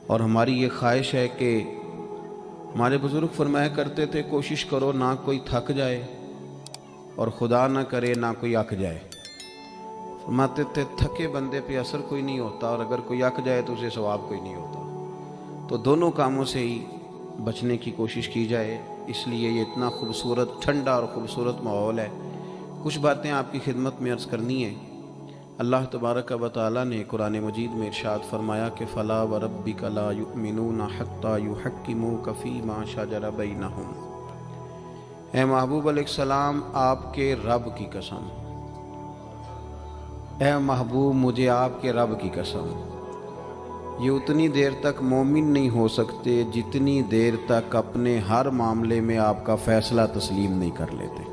اور ہماری یہ خواہش ہے کہ ہمارے بزرگ فرمایا کرتے تھے کوشش کرو نہ کوئی تھک جائے اور خدا نہ کرے نہ کوئی اک جائے۔ فرماتے تھے تھکے بندے پہ اثر کوئی نہیں ہوتا، اور اگر کوئی اک جائے تو اسے ثواب کوئی نہیں ہوتا۔ تو دونوں کاموں سے ہی بچنے کی کوشش کی جائے، اس لیے یہ اتنا خوبصورت ٹھنڈا اور خوبصورت ماحول ہے۔ کچھ باتیں آپ کی خدمت میں عرض کرنی ہیں۔ اللہ تبارک و تعالیٰ نے قرآن مجید میں ارشاد فرمایا کہ فَلَا وَرَبِّكَ لَا يُؤْمِنُونَ حَتَّى يُحَكِّمُوكَ فِي مَا شَجَرَ بَيْنَهُمْ۔ اے محبوب علیہ السلام، آپ کے رب کی قسم، اے محبوب مجھے آپ کے رب کی قسم، یہ اتنی دیر تک مومن نہیں ہو سکتے جتنی دیر تک اپنے ہر معاملے میں آپ کا فیصلہ تسلیم نہیں کر لیتے،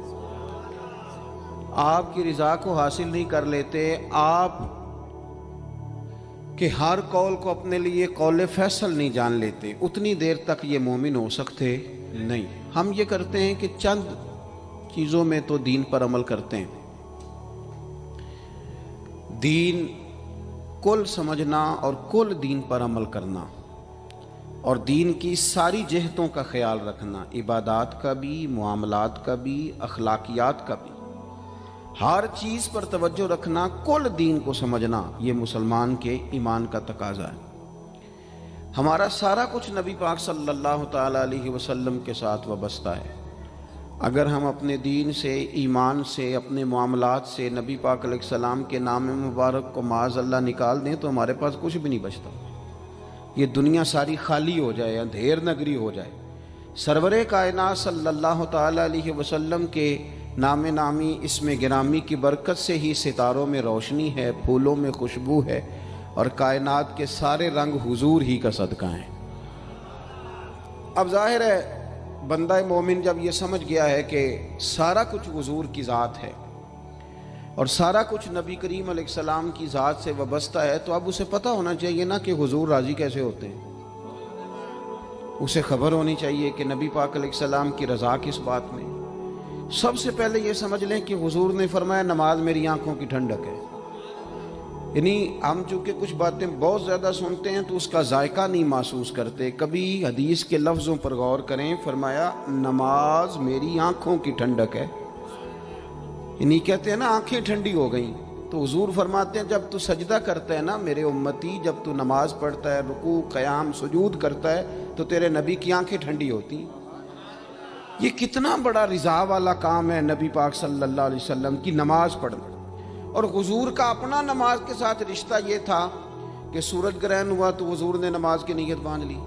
آپ کی رضا کو حاصل نہیں کر لیتے، آپ کے ہر قول کو اپنے لیے قول فیصل نہیں جان لیتے، اتنی دیر تک یہ مومن ہو سکتے نہیں۔ ہم یہ کرتے ہیں کہ چند چیزوں میں تو دین پر عمل کرتے ہیں۔ دین کل سمجھنا اور کل دین پر عمل کرنا، اور دین کی ساری جہتوں کا خیال رکھنا، عبادات کا بھی، معاملات کا بھی، اخلاقیات کا بھی، ہر چیز پر توجہ رکھنا، کل دین کو سمجھنا، یہ مسلمان کے ایمان کا تقاضا ہے۔ ہمارا سارا کچھ نبی پاک صلی اللہ تعالیٰ علیہ وسلم کے ساتھ وابستہ ہے۔ اگر ہم اپنے دین سے، ایمان سے، اپنے معاملات سے نبی پاک علیہ السلام کے نام مبارک کو معاذ اللہ نکال دیں تو ہمارے پاس کچھ بھی نہیں بچتا، یہ دنیا ساری خالی ہو جائے، اندھیر نگری ہو جائے۔ سرور کائنات صلی اللہ تعالیٰ علیہ وسلم کے نام نامی اسم گرامی کی برکت سے ہی ستاروں میں روشنی ہے، پھولوں میں خوشبو ہے، اور کائنات کے سارے رنگ حضور ہی کا صدقہ ہیں۔ اب ظاہر ہے بندہ مومن جب یہ سمجھ گیا ہے کہ سارا کچھ حضور کی ذات ہے اور سارا کچھ نبی کریم علیہ السلام کی ذات سے وابستہ ہے، تو اب اسے پتہ ہونا چاہیے نا کہ حضور راضی کیسے ہوتے ہیں۔ اسے خبر ہونی چاہیے کہ نبی پاک علیہ السلام کی رضا کس بات میں۔ سب سے پہلے یہ سمجھ لیں کہ حضور نے فرمایا نماز میری آنکھوں کی ٹھنڈک ہے۔ یعنی ہم چونکہ کچھ باتیں بہت زیادہ سنتے ہیں تو اس کا ذائقہ نہیں محسوس کرتے، کبھی حدیث کے لفظوں پر غور کریں۔ فرمایا نماز میری آنکھوں کی ٹھنڈک ہے، یعنی کہتے ہیں نا آنکھیں ٹھنڈی ہو گئیں، تو حضور فرماتے ہیں جب تو سجدہ کرتا ہے نا میرے امتی، جب تو نماز پڑھتا ہے، رکوع قیام سجود کرتا ہے، تو تیرے نبی کی آنکھیں ٹھنڈی ہوتی ہیں۔ یہ کتنا بڑا رضا والا کام ہے نبی پاک صلی اللہ علیہ وسلم کی نماز پڑھنا۔ اور حضور کا اپنا نماز کے ساتھ رشتہ یہ تھا کہ سورج گرہن ہوا تو حضور نے نماز کی نیت باندھ لی،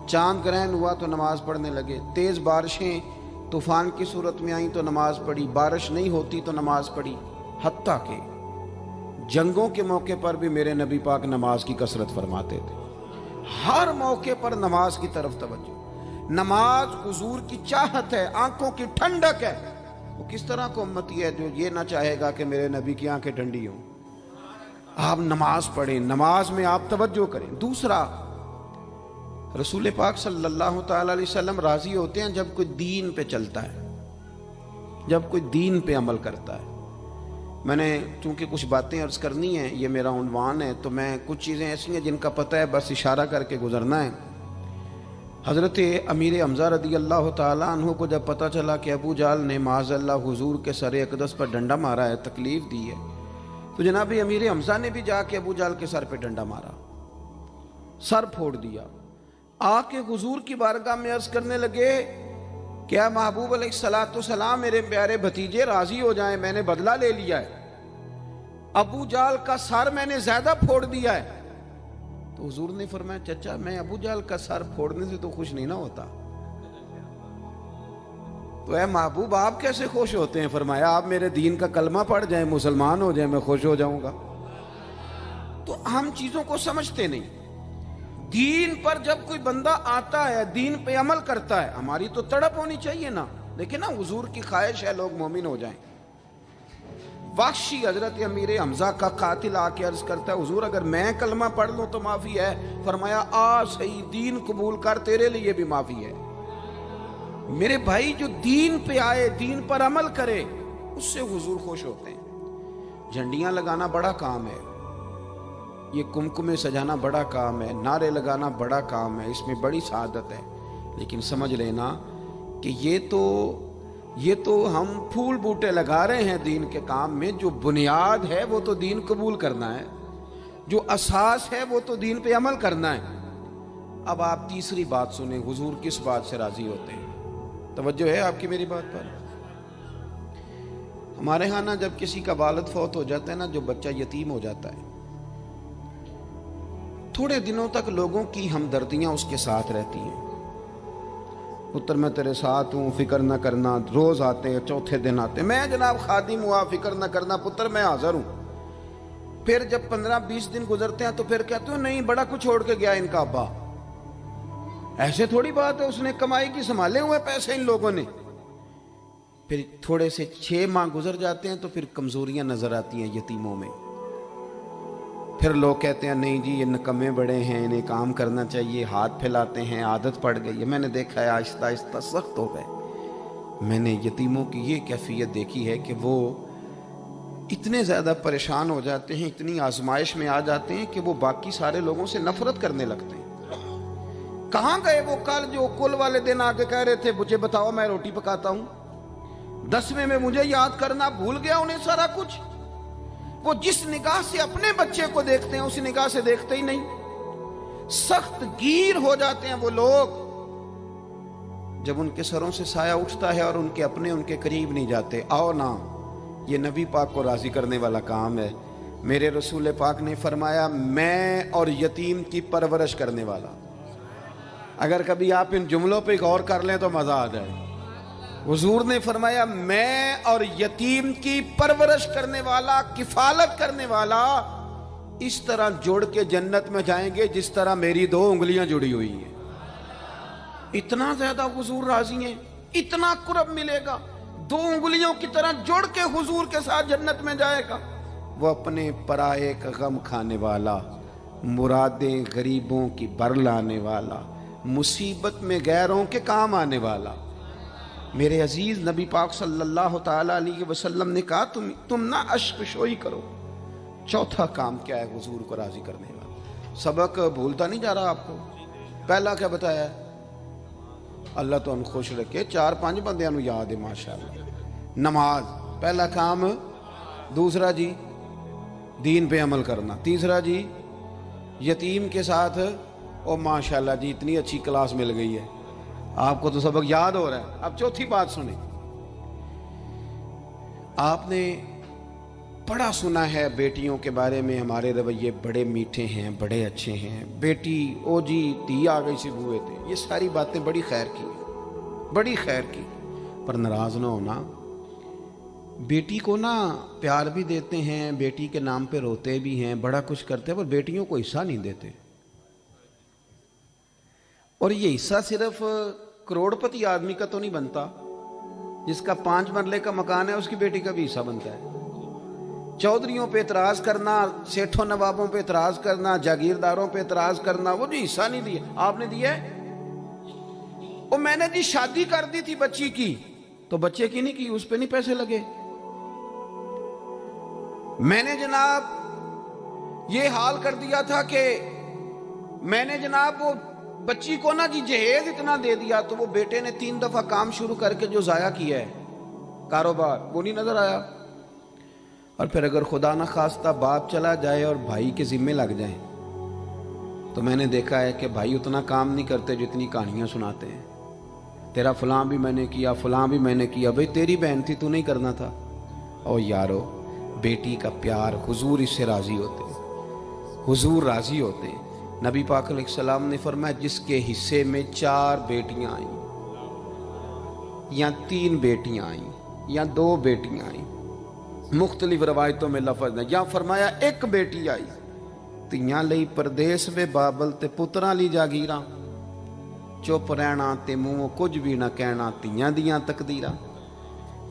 چاند گرہن ہوا تو نماز پڑھنے لگے، تیز بارشیں طوفان کی صورت میں آئیں تو نماز پڑھی، بارش نہیں ہوتی تو نماز پڑھی، حتیٰ کہ جنگوں کے موقع پر بھی میرے نبی پاک نماز کی کثرت فرماتے تھے۔ ہر موقع پر نماز کی طرف توجہ۔ نماز حضور کی چاہت ہے، آنکھوں کی ٹھنڈک ہے۔ وہ کس طرح کو امتی ہے جو یہ نہ چاہے گا کہ میرے نبی کی آنکھیں ٹھنڈی ہوں۔ آپ نماز پڑھیں، نماز میں آپ توجہ کریں۔ دوسرا، رسول پاک صلی اللہ تعالیٰ علیہ وسلم راضی ہوتے ہیں جب کوئی دین پہ چلتا ہے، جب کوئی دین پہ عمل کرتا ہے۔ میں نے چونکہ کچھ باتیں عرض کرنی ہیں، یہ میرا عنوان ہے، تو میں کچھ چیزیں ایسی ہیں جن کا پتہ ہے بس اشارہ کر کے گزرنا ہے۔ حضرت امیر حمزہ رضی اللہ تعالیٰ عنہ کو جب پتہ چلا کہ ابو جہل نے معاذ اللہ حضور کے سر اقدس پر ڈنڈا مارا ہے، تکلیف دی ہے، تو جناب امیر حمزہ نے بھی جا کے ابو جہل کے سر پہ ڈنڈا مارا، سر پھوڑ دیا۔ آ کے حضور کی بارگاہ میں عرض کرنے لگے کہ اے محبوب علیہ السلام، میرے پیارے بھتیجے راضی ہو جائیں، میں نے بدلہ لے لیا ہے، ابو جہل کا سر میں نے زیادہ پھوڑ دیا ہے۔ تو حضور نے فرمایا چچا میں ابو جہل کا سر پھوڑنے سے تو خوش نہیں نہ ہوتا، تو اے محبوب آپ کیسے خوش ہوتے ہیں؟ فرمایا آپ میرے دین کا کلمہ پڑھ جائیں، مسلمان ہو جائیں، میں خوش ہو جاؤں گا۔ تو ہم چیزوں کو سمجھتے نہیں۔ دین پر جب کوئی بندہ آتا ہے، دین پہ عمل کرتا ہے، ہماری تو تڑپ ہونی چاہیے نا، لیکن نا حضور کی خواہش ہے لوگ مومن ہو جائیں۔ وحشی حضرت امیر حمزہ کا قاتل آ کے عرض کرتا ہے حضور اگر میں کلمہ پڑھ لوں تو معافی ہے؟ فرمایا آ صحیح، دین قبول کر، تیرے لیے بھی معافی ہے۔ میرے بھائی جو دین پہ آئے، دین پر عمل کرے، اس سے حضور خوش ہوتے ہیں۔ جھنڈیاں لگانا بڑا کام ہے، یہ کمکمے سجانا بڑا کام ہے، نعرے لگانا بڑا کام ہے، اس میں بڑی سعادت ہے، لیکن سمجھ لینا کہ یہ تو ہم پھول بوٹے لگا رہے ہیں دین کے کام میں، جو بنیاد ہے وہ تو دین قبول کرنا ہے، جو اساس ہے وہ تو دین پہ عمل کرنا ہے۔ اب آپ تیسری بات سنیں، حضور کس بات سے راضی ہوتے ہیں؟ توجہ ہے آپ کی میری بات پر؟ ہمارے ہاں نا جب کسی کا والد فوت ہو جاتا ہے نا، جو بچہ یتیم ہو جاتا ہے، تھوڑے دنوں تک لوگوں کی ہمدردیاں اس کے ساتھ رہتی ہیں۔ پتر میں تیرے ساتھ ہوں، فکر نہ کرنا، روز آتے ہیں، چوتھے دن آتے ہیں، میں جناب خادم ہوا، فکر نہ کرنا پتر میں حاضر ہوں۔ پھر جب 15-20 دن گزرتے ہیں تو پھر کہتے ہو نہیں بڑا کچھ چھوڑ کے گیا ان کا ابا۔ ایسے تھوڑی بات ہے، اس نے کمائی کی سنبھالے ہوئے پیسے ان لوگوں نے۔ پھر تھوڑے سے 6 ماہ گزر جاتے ہیں تو پھر کمزوریاں نظر آتی ہیں یتیموں میں۔ پھر لوگ کہتے ہیں نہیں جی یہ نکمے بڑے ہیں، انہیں کام کرنا چاہیے، ہاتھ پھیلاتے ہیں، عادت پڑ گئی ہے۔ میں نے دیکھا ہے آہستہ آہستہ سخت ہو گئے۔ میں نے یتیموں کی یہ کیفیت دیکھی ہے کہ وہ اتنے زیادہ پریشان ہو جاتے ہیں، اتنی آزمائش میں آ جاتے ہیں کہ وہ باقی سارے لوگوں سے نفرت کرنے لگتے ہیں۔ کہاں گئے وہ کل جو کل والے دن آ کے کہہ رہے تھے مجھے بتاؤ میں روٹی پکاتا ہوں، 10ویں میں مجھے یاد کرنا، بھول گیا انہیں سارا کچھ۔ وہ جس نگاہ سے اپنے بچے کو دیکھتے ہیں اس نگاہ سے دیکھتے ہی نہیں۔ سخت گیر ہو جاتے ہیں وہ لوگ جب ان کے سروں سے سایہ اٹھتا ہے اور ان کے اپنے ان کے قریب نہیں جاتے۔ آؤ نا، یہ نبی پاک کو راضی کرنے والا کام ہے۔ میرے رسول پاک نے فرمایا میں اور یتیم کی پرورش کرنے والا۔ اگر کبھی آپ ان جملوں پہ غور کر لیں تو مزہ آ جائے۔ حضور نے فرمایا میں اور یتیم کی پرورش کرنے والا، کفالت کرنے والا اس طرح جوڑ کے جنت میں جائیں گے جس طرح میری 2 انگلیاں جڑی ہوئی ہیں۔ اتنا زیادہ حضور راضی ہیں، اتنا قرب ملے گا، 2 انگلیوں کی طرح جوڑ کے حضور کے ساتھ جنت میں جائے گا۔ وہ اپنے پرائے کا غم کھانے والا، مرادیں غریبوں کی بر لانے والا، مصیبت میں غیروں کے کام آنے والا۔ میرے عزیز نبی پاک صلی اللہ تعالیٰ علیہ وسلم نے کہا تم نہ عشق شوئی کرو۔ چوتھا کام کیا ہے حضور کو راضی کرنے والا؟ سبق بھولتا نہیں جا رہا آپ کو؟ پہلا کیا بتایا ہے؟ اللہ تو ان خوش رکھے 4-5 بندیاں نو یاد ہے ماشاءاللہ۔ نماز پہلا کام، دوسرا جی دین پہ عمل کرنا، تیسرا جی یتیم کے ساتھ، او ماشاءاللہ جی اتنی اچھی کلاس مل گئی ہے آپ کو تو سبق یاد ہو رہا ہے۔ اب چوتھی بات سنیں، آپ نے بڑا سنا ہے بیٹیوں کے بارے میں ہمارے رویے بڑے میٹھے ہیں، بڑے اچھے ہیں، بیٹی او جی تی آ گئی سی بوئے تھے، یہ ساری باتیں بڑی خیر کی، بڑی خیر کی، پر ناراض نہ ہونا۔ بیٹی کو نا پیار بھی دیتے ہیں، بیٹی کے نام پہ روتے بھی ہیں، بڑا کچھ کرتے ہیں، پر بیٹیوں کو حصہ نہیں دیتے۔ اور یہ حصہ صرف کروڑ پتی آدمی کا تو نہیں بنتا، جس کا 5 مرلے کا مکان ہے اس کی بیٹی کا بھی حصہ بنتا ہے۔ چودھریوں پہ اعتراض کرنا، سیٹھوں نوابوں پہ اعتراض کرنا، جاگیرداروں پہ اعتراض کرنا، وہ جو حصہ نہیں دیا آپ نے دیا ہے۔ وہ میں نے جی شادی کر دی تھی بچی کی، تو بچے کی نہیں کی، اس پہ نہیں پیسے لگے۔ میں نے جناب یہ حال کر دیا تھا کہ میں نے جناب وہ بچی کو نا جی جہیز اتنا دے دیا، تو وہ بیٹے نے 3 دفعہ کام شروع کر کے جو ضائع کیا ہے کاروبار، وہ نہیں نظر آیا۔ اور پھر اگر خدا نہ خواستہ باپ چلا جائے اور بھائی کے ذمے لگ جائیں، تو میں نے دیکھا ہے کہ بھائی اتنا کام نہیں کرتے جتنی کہانیاں سناتے ہیں۔ تیرا فلاں بھی میں نے کیا، فلاں بھی میں نے کیا، بھئی تیری بہن تھی تو نہیں کرنا تھا۔ او یارو، بیٹی کا پیار، حضور اس سے راضی ہوتے ہیں، حضور راضی ہوتے ہیں۔ نبی پاک علیہ السلام نے فرمایا جس کے حصے میں 4 بیٹیاں آئیں، یا 3 بیٹیاں آئیں، یا 2 بیٹیاں آئیں، مختلف روایتوں میں لفظ ہے، یا فرمایا 1 بیٹی آئی، تیاں لئی پردیس وے بابل تے پتراں لی جاگیراں، چپ رہنا تے منہ کچھ بھی نہ کہنا، تیاں دیاں تقدیراں۔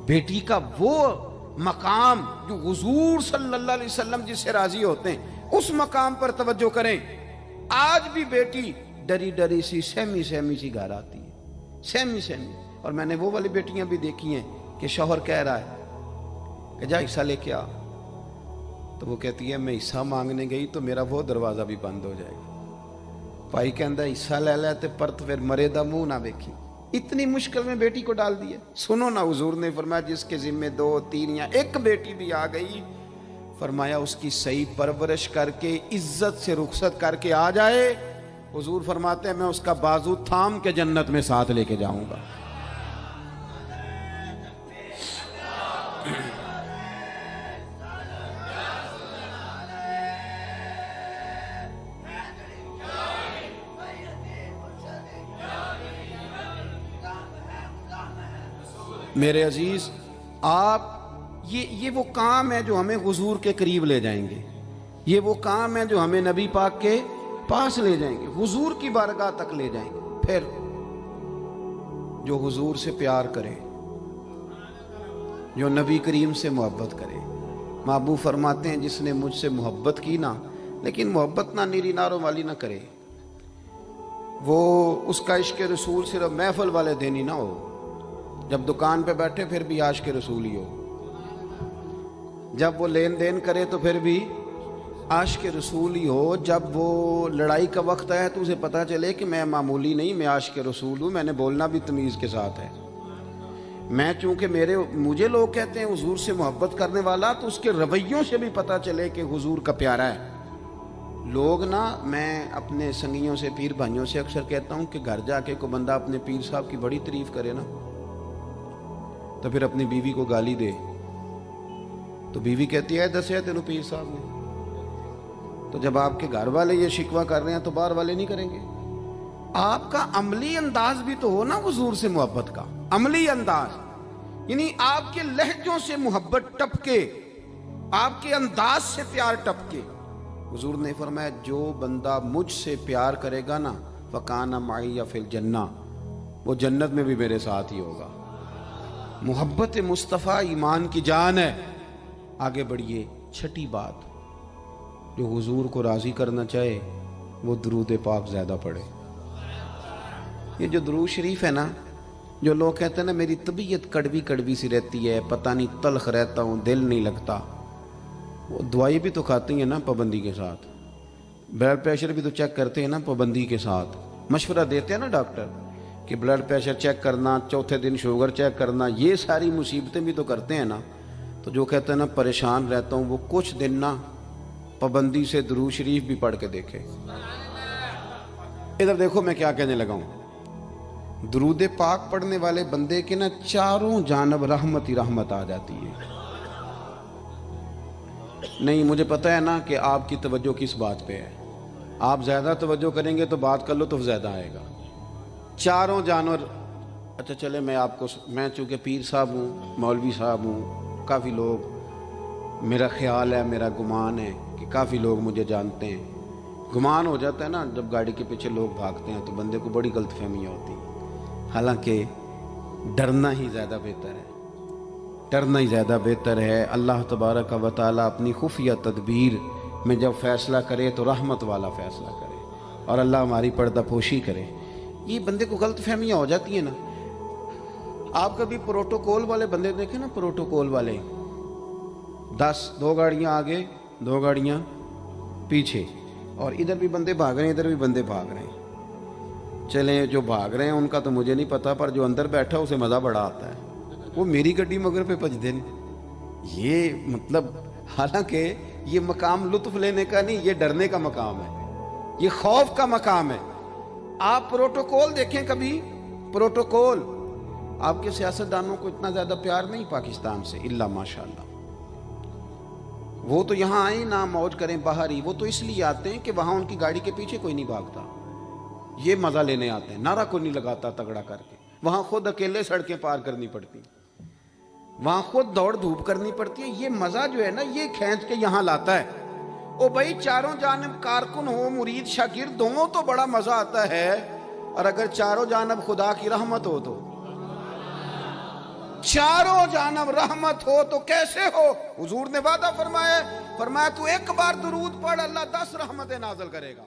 بیٹی کا وہ مقام جو حضور صلی اللہ علیہ وسلم جس سے راضی ہوتے ہیں، اس مقام پر توجہ کریں۔ آج بھی بیٹی ڈری ڈری سی، سہمی سہمی سی گھر آتی ہے، سہمی سہمی۔ اور میں نے وہ والی بیٹیاں بھی دیکھی ہیں کہ شوہر کہہ رہا ہے کہ جا حصہ لے کے آ، تو وہ کہتی ہے میں حصہ مانگنے گئی تو میرا وہ دروازہ بھی بند ہو جائے گا. بھائی کہندا حصہ لے لے تے پرت پھر مرے دا منہ نہ ویکھی. اتنی مشکل میں بیٹی کو ڈال دیا. سنو نا حضور نے فرمایا جس کے ذمے 2 3 یا 1 بیٹی بھی آ گئی، فرمایا اس کی صحیح پرورش کر کے عزت سے رخصت کر کے آ جائے، حضور فرماتے ہیں میں اس کا بازو تھام کے جنت میں ساتھ لے کے جاؤں گا. میرے عزیز، آپ یہ وہ کام ہے جو ہمیں حضور کے قریب لے جائیں گے. یہ وہ کام ہے جو ہمیں نبی پاک کے پاس لے جائیں گے، حضور کی بارگاہ تک لے جائیں گے. پھر جو حضور سے پیار کرے، جو نبی کریم سے محبت کرے. محبوب فرماتے ہیں جس نے مجھ سے محبت کی نا، لیکن محبت نہ نیری ناروں والی نہ کرے، وہ اس کا عشق رسول صرف محفل والے دن ہی نہ ہو، جب دکان پہ بیٹھے پھر بھی عاشق رسول ہی ہو، جب وہ لین دین کرے تو پھر بھی عاشق رسول ہی ہو، جب وہ لڑائی کا وقت آئے تو اسے پتہ چلے کہ میں معمولی نہیں، میں عاشق رسول ہوں، میں نے بولنا بھی تمیز کے ساتھ ہے. میں چونکہ مجھے لوگ کہتے ہیں حضور سے محبت کرنے والا، تو اس کے رویوں سے بھی پتہ چلے کہ حضور کا پیارا ہے. لوگ نا، میں اپنے سنگیوں سے، پیر بھائیوں سے اکثر کہتا ہوں کہ گھر جا کے کوئی بندہ اپنے پیر صاحب کی بڑی تعریف کرے نا، تو پھر اپنی بیوی کو گالی دے تو بیوی کہتی ہے دسیا تینوں پیر صاحب نے. تو جب آپ کے گھر والے یہ شکوہ کر رہے ہیں تو باہر والے نہیں کریں گے. آپ کا عملی انداز بھی تو ہو نا حضور سے محبت کا. عملی انداز یعنی آپ کے لہجوں سے محبت ٹپکے، آپ کے انداز سے پیار ٹپکے. حضور نے فرمایا جو بندہ مجھ سے پیار کرے گا نا، فَكَانَ مَعِيَ فِي الْجَنَّةِ، وہ جنت میں بھی میرے ساتھ ہی ہوگا. محبت مصطفیٰ ایمان کی جان ہے. آگے بڑھیے. چھٹی بات، جو حضور کو راضی کرنا چاہے وہ درود پاک زیادہ پڑھے. یہ جو درود شریف ہے نا، جو لوگ کہتے ہیں نا میری طبیعت کڑوی کڑوی سی رہتی ہے، پتہ نہیں تلخ رہتا ہوں، دل نہیں لگتا، وہ دوائی بھی تو کھاتی ہیں نا پابندی کے ساتھ، بلڈ پریشر بھی تو چیک کرتے ہیں نا پابندی کے ساتھ، مشورہ دیتے ہیں نا ڈاکٹر کہ بلڈ پریشر چیک کرنا، چوتھے دن شوگر چیک کرنا، یہ ساری مصیبتیں بھی تو کرتے ہیں نا. تو جو کہتے ہیں نا پریشان رہتا ہوں، وہ کچھ دن نا پابندی سے درود شریف بھی پڑھ کے دیکھے. ادھر دیکھو میں کیا کہنے لگا ہوں. درود پاک پڑھنے والے بندے کے نا چاروں جانب رحمت ہی رحمت آ جاتی ہے. نہیں، مجھے پتہ ہے نا کہ آپ کی توجہ کس بات پہ ہے. آپ زیادہ توجہ کریں گے تو بات کر لو تو زیادہ آئے گا. چاروں جانور. اچھا چلے میں چونکہ پیر صاحب ہوں، مولوی صاحب ہوں، کافی لوگ، میرا خیال ہے، میرا گمان ہے کہ کافی لوگ مجھے جانتے ہیں. گمان ہو جاتا ہے نا جب گاڑی کے پیچھے لوگ بھاگتے ہیں تو بندے کو بڑی غلط فہمیاں ہوتی ہیں. حالانکہ ڈرنا ہی زیادہ بہتر ہے، ڈرنا ہی زیادہ بہتر ہے. اللہ تبارک و تعالیٰ اپنی خفیہ تدبیر میں جب فیصلہ کرے تو رحمت والا فیصلہ کرے، اور اللہ ہماری پردہ پوشی کرے. یہ بندے کو غلط فہمیاں ہو جاتی ہیں نا. آپ کبھی پروٹوکول والے بندے دیکھیں نا، پروٹوکول والے 2 گاڑیاں آگے 2 گاڑیاں پیچھے، اور ادھر بھی بندے بھاگ رہے ہیں ادھر بھی بندے بھاگ رہے ہیں. چلیں جو بھاگ رہے ہیں ان کا تو مجھے نہیں پتا، پر جو اندر بیٹھا اسے مزہ بڑا آتا ہے. وہ میری گڈی مگر پہ بج دیں. یہ مطلب حالانکہ یہ مقام لطف لینے کا نہیں، یہ ڈرنے کا مقام ہے، یہ خوف کا مقام ہے. آپ پروٹوکول دیکھیں کبھی. پروٹوکول آپ کے سیاستدانوں کو اتنا زیادہ پیار نہیں پاکستان سے، الا ماشاءاللہ. وہ تو یہاں آئیں نہ موج کریں باہر ہی، وہ تو اس لیے آتے ہیں کہ وہاں ان کی گاڑی کے پیچھے کوئی نہیں بھاگتا. یہ مزہ لینے آتے ہیں، نعرہ کوئی نہیں لگاتا تگڑا کر کے. وہاں خود اکیلے سڑکیں پار کرنی پڑتی، وہاں خود دوڑ دھوپ کرنی پڑتی ہے. یہ مزہ جو ہے نا یہ کھینچ کے یہاں لاتا ہے. او بھائی چاروں جانب کارکن ہو، مرید شاگرد دونوں تو بڑا مزہ آتا ہے، اور اگر چاروں جانب خدا کی رحمت ہو تو، چاروں جانب رحمت ہو تو کیسے ہو. حضور نے وعدہ فرمایا تو 1 بار درود پڑھ، اللہ 10 رحمتیں نازل کرے گا.